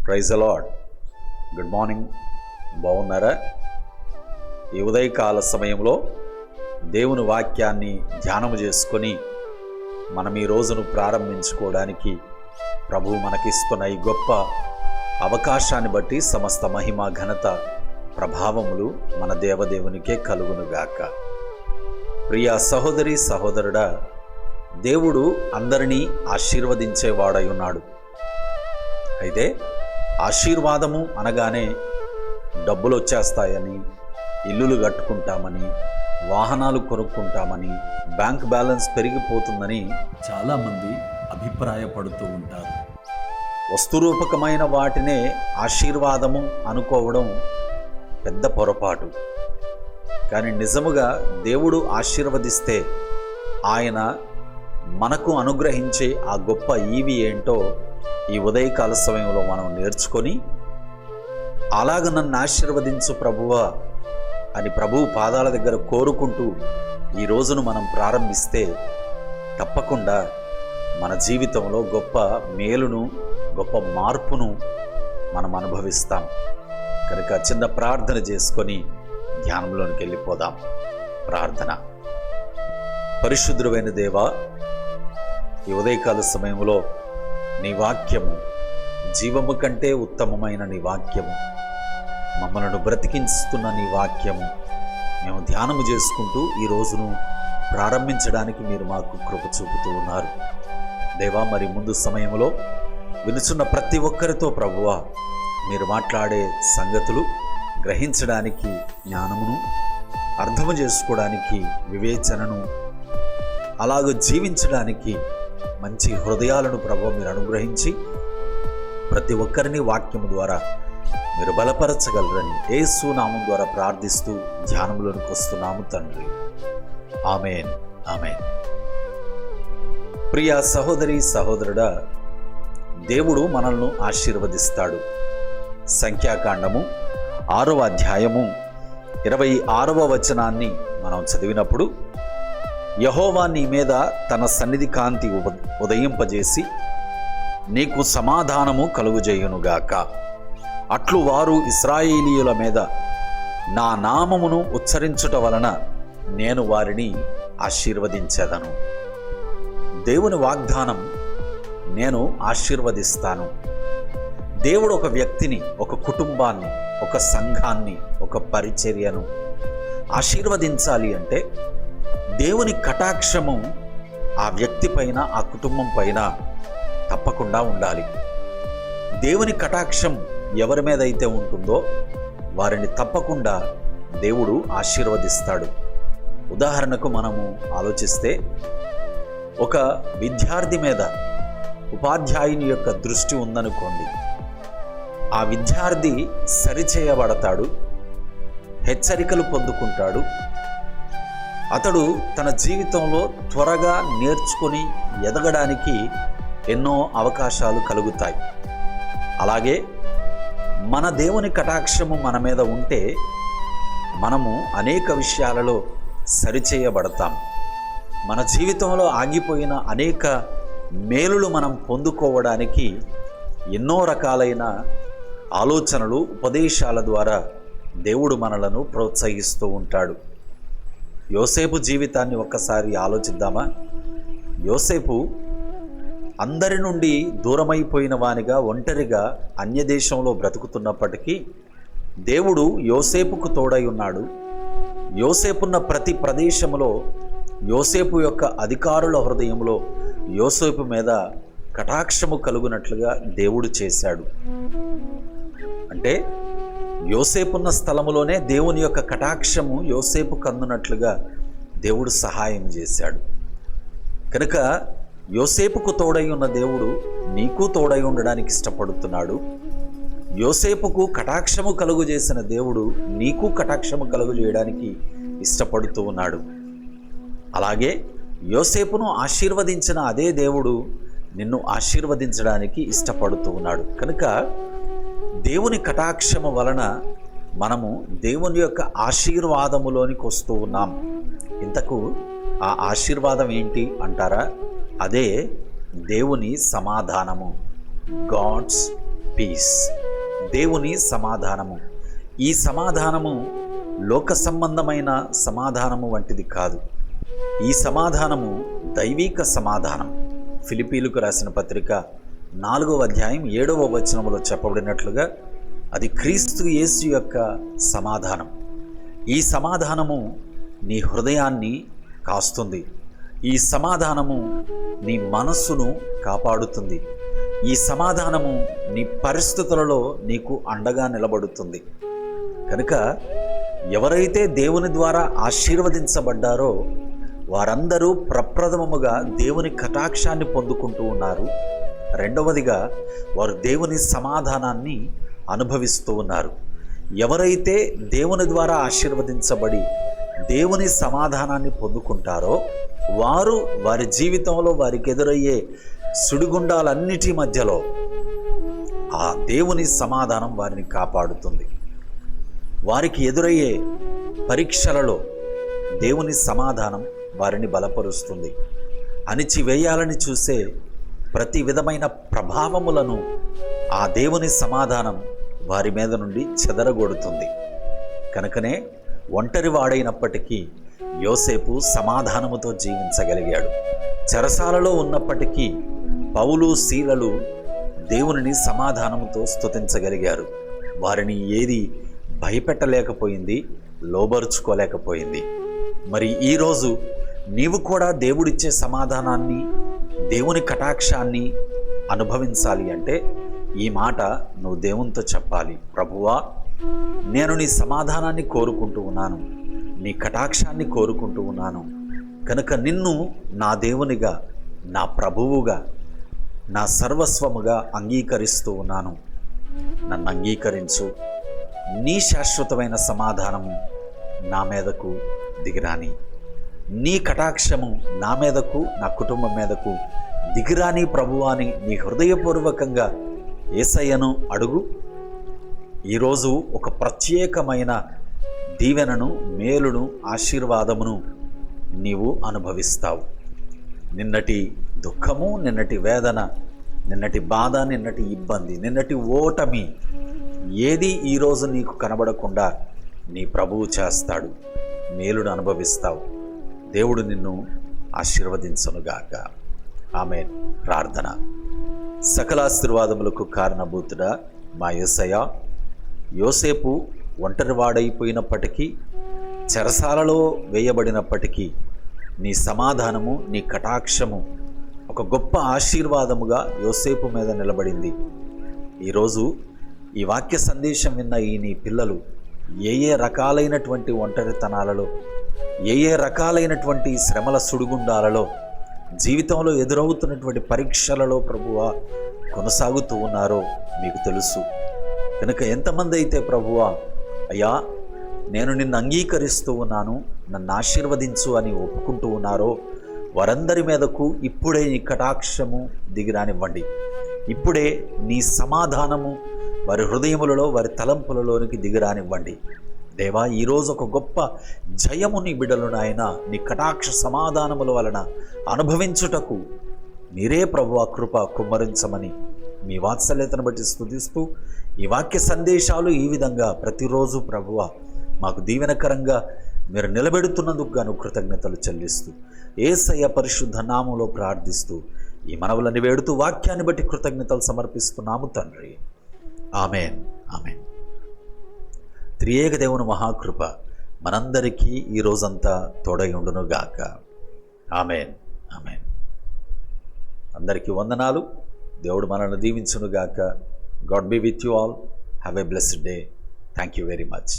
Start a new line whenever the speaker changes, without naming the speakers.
Praise the lord. Good morning. బాగున్నారా? ఈ ఉదయకాల సమయంలో దేవుని వాక్యాన్ని ధ్యానము చేసుకొని మనం ఈ రోజును ప్రారంభించుకోవడానికి ప్రభువు మనకిస్తున్న ఈ గొప్ప అవకాశాన్ని బట్టి సమస్త మహిమ, ఘనత, ప్రభావములు మన దేవదేవునికే కలుగునుగాక. ప్రియ సహోదరి సహోదరుడా, దేవుడు అందరినీ ఆశీర్వదించేవాడై ఉన్నాడు. అయితే ఆశీర్వాదము అనగానే డబ్బులు వచ్చేస్తాయని, ఇల్లులు కట్టుకుంటామని, వాహనాలు కొనుక్కుంటామని, బ్యాంక్ బ్యాలెన్స్ పెరిగిపోతుందని చాలామంది అభిప్రాయపడుతూ ఉంటారు. వస్తురూపకమైన వాటినే ఆశీర్వాదము అనుకోవడం పెద్ద పొరపాటు. కానీ నిజముగా దేవుడు ఆశీర్వదిస్తే ఆయన మనకు అనుగ్రహించే ఆ గొప్ప ఈవి ఏంటో ఈ ఉదయకాల సమయంలో మనం నేర్చుకొని, అలాగ నన్ను ఆశీర్వదించు ప్రభువా అని ప్రభువు పాదాల దగ్గర కోరుకుంటూ ఈ రోజును మనం ప్రారంభిస్తే తప్పకుండా మన జీవితంలో గొప్ప మేలును, గొప్ప మార్పును మనం అనుభవిస్తాం. కనుక చిన్న ప్రార్థన చేసుకొని ధ్యానంలోనికి వెళ్ళిపోదాం. ప్రార్థన. పరిశుద్ధుడైన దేవా, ఈ ఉదయకాల సమయంలో నీ వాక్యము, జీవము కంటే ఉత్తమమైన నీ వాక్యము, మమ్మలను బ్రతికించుతున్న నీ వాక్యము మేము ధ్యానము చేసుకుంటూ ఈ రోజును ప్రారంభించడానికి మీరు మాకు కృప చూపుతూ ఉన్నారు. దేవా, మరి ముందు సమయంలో వినుచున్న ప్రతి ఒక్కరితో ప్రభువా మీరు మాట్లాడే సంగతులు గ్రహించడానికి జ్ఞానమును, అర్థము చేసుకోవడానికి వివేచనను, అలాగ జీవించడానికి మంచి హృదయాలను ప్రభువా మీరు అనుగ్రహించి ప్రతి ఒక్కరిని వాక్యము ద్వారా మీరు బలపరచగలరని యేసు నామం ద్వారా ప్రార్థిస్తూ ధ్యానంలోనికి వస్తున్నాము తండ్రి. ఆమేన్, ఆమేన్. ప్రియ సహోదరి సహోదరుడా, దేవుడు మనల్ని ఆశీర్వదిస్తాడు. సంఖ్యాకాండము 6వ అధ్యాయము 26వ వచనాన్ని మనం చదివినప్పుడు, యెహోవా నీ మీద తన సన్నిధి కాంతి ఉదయింపజేసి నీకు సమాధానము కలుగుజేయునుగాక. అట్లు వారు ఇశ్రాయేలీయుల మీద నా నామమును ఉచ్చరించుట వలన నేను వారిని ఆశీర్వదించెదను. దేవుని వాగ్దానం, నేను ఆశీర్వదిస్తాను. దేవుడు ఒక వ్యక్తిని, ఒక కుటుంబాన్ని, ఒక సంఘాన్ని, ఒక పరిచర్యను ఆశీర్వదించాలి అంటే దేవుని కటాక్షము ఆ వ్యక్తి పైన, ఆ కుటుంబం పైన తప్పకుండా ఉండాలి. దేవుని కటాక్షం ఎవరి మీద అయితే ఉంటుందో వారిని తప్పకుండా దేవుడు ఆశీర్వదిస్తాడు. ఉదాహరణకు మనము ఆలోచిస్తే, ఒక విద్యార్థి మీద ఉపాధ్యాయుని యొక్క దృష్టి ఉందనుకోండి. ఆ విద్యార్థి సరిచేయబడతాడు, హెచ్చరికలు పొందుకుంటాడు. అతడు తన జీవితంలో త్వరగా నేర్చుకొని ఎదగడానికి ఎన్నో అవకాశాలు కలుగుతాయి. అలాగే మన దేవుని కటాక్షము మన మీద ఉంటే మనము అనేక విషయాలలో సరిచేయబడతాం. మన జీవితంలో ఆగిపోయిన అనేక మేలులు మనం పొందుకోవడానికి ఎన్నో రకాలైన ఆలోచనలు, ఉపదేశాల ద్వారా దేవుడు మనలను ప్రోత్సహిస్తూ ఉంటాడు. యోసేపు జీవితాన్ని ఒక్కసారి ఆలోచిద్దామా? యోసేపు అందరి నుండి దూరమైపోయిన వానిగా, ఒంటరిగా అన్యదేశంలో బ్రతుకుతున్నప్పటికీ దేవుడు యోసేపుకు తోడై ఉన్నాడు. యోసేపున్న ప్రతి ప్రదేశంలో యోసేపు యొక్క అధికారుల హృదయంలో యోసేపు మీద కటాక్షము కలుగునట్లుగా దేవుడు చేశాడు. అంటే యోసేపున్న స్థలములోనే దేవుని యొక్క కటాక్షము యోసేపు కందునట్లుగా దేవుడు సహాయం చేశాడు. కనుక యోసేపుకు తోడై ఉన్న దేవుడు నీకు తోడై ఉండడానికి ఇష్టపడుతున్నాడు. యోసేపుకు కటాక్షము కలుగు చేసిన దేవుడు నీకు కటాక్షము కలుగు చేయడానికి ఇష్టపడుతూ ఉన్నాడు. అలాగే యోసేపును ఆశీర్వదించిన అదే దేవుడు నిన్ను ఆశీర్వదించడానికి ఇష్టపడుతూ ఉన్నాడు. కనుక దేవుని కటాక్షము వలన మనము దేవుని యొక్క ఆశీర్వాదములోనికి వస్తూ ఉన్నాం. ఇంతకు ఆ ఆశీర్వాదం ఏంటి అంటారా? అదే దేవుని సమాధానము, గాడ్స్ పీస్. దేవుని సమాధానము. ఈ సమాధానము లోక సంబంధమైన సమాధానము వంటిది కాదు. ఈ సమాధానము దైవిక సమాధానం. ఫిలిప్పీలకు రాసిన పత్రిక 4వ అధ్యాయం 7వ వచనములో చెప్పబడినట్లుగా అది క్రీస్తు యేసు యొక్క సమాధానం. ఈ సమాధానము నీ హృదయాన్ని కాస్తుంది. ఈ సమాధానము నీ మనస్సును కాపాడుతుంది. ఈ సమాధానము నీ పరిస్థితులలో నీకు అండగా నిలబడుతుంది. కనుక ఎవరైతే దేవుని ద్వారా ఆశీర్వదించబడ్డారో వారందరూ ప్రప్రథమముగా దేవుని కటాక్షాన్ని పొందుకుంటూ ఉన్నారు. రెండవదిగా వారు దేవుని సమాధానాన్ని అనుభవిస్తూ ఉన్నారు. ఎవరైతే దేవుని ద్వారా ఆశీర్వదించబడి దేవుని సమాధానాన్ని పొందుకుంటారో వారు వారి జీవితంలో వారికి ఎదురయ్యే సుడిగుండాలన్నిటి మధ్యలో ఆ దేవుని సమాధానం వారిని కాపాడుతుంది. వారికి ఎదురయ్యే పరీక్షలలో దేవుని సమాధానం వారిని బలపరుస్తుంది. అణిచివేయాలని చూసే ప్రతి విధమైన ప్రభావములను ఆ దేవుని సమాధానం వారి మీద నుండి చెదరగొడుతుంది. కనుకనే ఒంటరి వాడైనప్పటికీ యోసేపు సమాధానముతో జీవించగలిగాడు. చెరసాలలో ఉన్నప్పటికీ పౌలు సీలలు దేవునిని సమాధానముతో స్తుతించగలిగారు. వారిని ఏది భయపెట్టలేకపోయింది, లోబరుచుకోలేకపోయింది. మరి ఈరోజు నీవు కూడా దేవుడిచ్చే సమాధానాన్ని, దేవుని కటాక్షాన్ని అనుభవించాలి అంటే ఈ మాట నువ్వు దేవునితో చెప్పాలి. ప్రభువా, నేను నీ సమాధానాన్ని కోరుకుంటూ ఉన్నాను, నీ కటాక్షాన్ని కోరుకుంటూ ఉన్నాను. కనుక నిన్ను నా దేవునిగా, నా ప్రభువుగా, నా సర్వస్వముగా అంగీకరిస్తూ ఉన్నాను. నన్ను అంగీకరించు. నీ శాశ్వతమైన సమాధానము నా మీదకు దిగిరాని, నీ కటాక్షము నా మీదకు, నా కుటుంబం మీదకు దిగిరాని ప్రభువా అని నీ హృదయపూర్వకంగా యేసయ్యను అడుగు. ఈరోజు ఒక ప్రత్యేకమైన దీవెనను, మేలును, ఆశీర్వాదమును నీవు అనుభవిస్తావు. నిన్నటి దుఃఖము, నిన్నటి వేదన, నిన్నటి బాధ, నిన్నటి ఇబ్బంది, నిన్నటి ఓటమి ఏది ఈరోజు నీకు కనబడకుండా నీ ప్రభువు చేస్తాడు. మేలును అనుభవిస్తావు. దేవుడు నిన్ను ఆశీర్వదించునుగాక. ఆమేన్. ప్రార్థన. సకల ఆశీర్వాదములకు కారణభూతుడా మా యేసయ్య, యోసేపు ఒంటరివాడైపోయినప్పటికీ, చెరసాలలో వేయబడినప్పటికీ నీ సమాధానము, నీ కటాక్షము ఒక గొప్ప ఆశీర్వాదముగా యోసేపు మీద నిలబడింది. ఈరోజు ఈ వాక్య సందేశం విన్న ఈ నీ పిల్లలు ఏ ఏ రకాలైనటువంటి ఒంటరితనాలలో, ఏ ఏ రకాలైనటువంటి శ్రమల సుడిగుండాలలో, జీవితంలో ఎదురవుతున్నటువంటి పరీక్షలలో ప్రభువా కొనసాగుతూ ఉన్నారో మీకు తెలుసు. కనుక ఎంతమంది అయితే ప్రభువా, అయ్యా నేను నిన్ను అంగీకరిస్తూ ఉన్నాను, నన్ను ఆశీర్వదించు అని ఒప్పుకుంటూ ఉన్నారో వారందరి మీదకు ఇప్పుడే నీ కటాక్షము దిగిరానివ్వండి. ఇప్పుడే నీ సమాధానము వారి హృదయములలో, వారి తలంపులలోనికి దిగిరానివ్వండి. దేవా, ఈరోజు ఒక గొప్ప జయము నీ బిడ్డలు నాయన నీ కటాక్ష సమాధానముల వలన అనుభవించుటకు మీరే ప్రభువా కృప కుమ్మరించమని మీ వాత్సల్యతను బట్టి స్తుతిస్తూ ఈ వాక్య సందేశాలు ఈ విధంగా ప్రతిరోజు ప్రభువా మాకు దీవెనకరంగా మీరు నిలబెడుతున్నందుకు గాను కృతజ్ఞతలు చెల్లిస్తూ యేసయ్య పరిశుద్ధ నామములో ప్రార్థిస్తూ ఈ మనవులని వేడుతూ వాక్యాన్ని బట్టి కృతజ్ఞతలు సమర్పిస్తున్నాము తండ్రి. ఆమేన్. ఆమేన్. త్రియేక దేవుని మహాకృప మనందరికీ ఈ రోజంతా తోడై ఉండునుగాక. ఆమేన్. ఆమేన్. అందరికీ వందనాలు. దేవుడు మనల్ని దీవించునుగాక. God be with you all. Have a blessed day. Thank you very much.